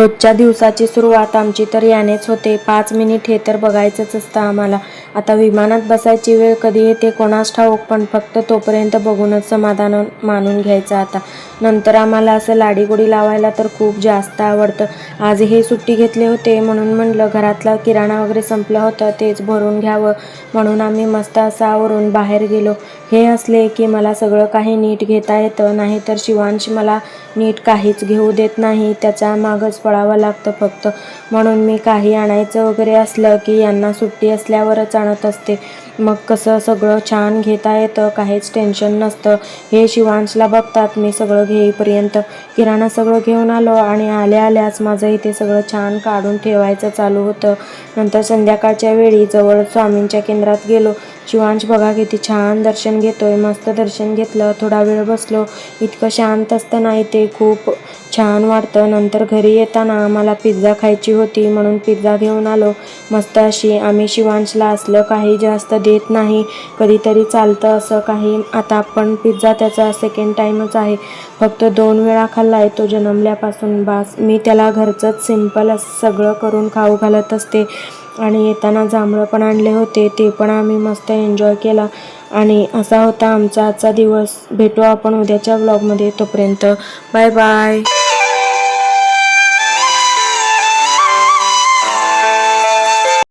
रोजच्या दिवसाची सुरुवात आमची तर यानेच होते. 5 मिनिट हे तर बघायचंच असतं आम्हाला. आता विमानात बसायची वेळ कधी येते कोणास ठाऊक, पण फक्त तोपर्यंत बघूनच समाधान मानून घ्यायचं आता. नंतर आम्हाला असं लाडीगोडी लावायला तर खूप जास्त आवडतं. आज हे सुट्टी घेतले होते म्हणून म्हणलं घरातला किराणा वगैरे संपलं होतं, तेच भरून घ्यावं म्हणून आम्ही मस्त असं आवरून बाहेर गेलो. हे असले की मला सगळं काही नीट घेता येतं, नाहीतर शिवांश मला नीट काहीच घेऊ देत नाही. त्याच्या मागच पळावं लागतं फक्त. म्हणून मी काही आणायचं वगैरे असलं की यांना सुट्टी असल्यावरच आणत असते. मग कसं सगळं छान घेता येतं, काहीच टेन्शन नसतं. हे शिवांशला बघतात मी सगळं घेईपर्यंत. किराणा सगळं घेऊन आलो आणि आल्या आल्याच माझं इथे सगळं छान काढून ठेवायचं चालू होतं. नंतर संध्याकाळच्या वेळी जवळ स्वामींच्या केंद्रात गेलो. शिवांश बघा किती छान दर्शन घेतोय. मस्त दर्शन घेतलं, थोडा वेळ बसलो. इतकं शांत असतं ना इथे, खूप छान वाटतं. नंतर घरी येताना आम्हाला पिझ्झा खायची होती म्हणून पिझ्झा घेऊन आलो. मस्त अशी. आम्ही शिवांशला असलं काही जास्त देत नाही, कधीतरी चालतं असं काही. आता आपण पिझ्झा त्याचा सेकंड टाईमच आहे, फक्त 2 वेळा खाल्लाय तो जन्मल्यापासून. बास. मी त्याला घरचंच सिम्पल असं सगळं करून खाऊ घालत असते. आणि येताना जांभळं पण आणले होते, ते पण आम्ही मस्त एन्जॉय केला. आणि असा होता आमचा आजचा दिवस. भेटू आपण उद्याच्या व्लॉगमध्ये. तोपर्यंत बाय बाय.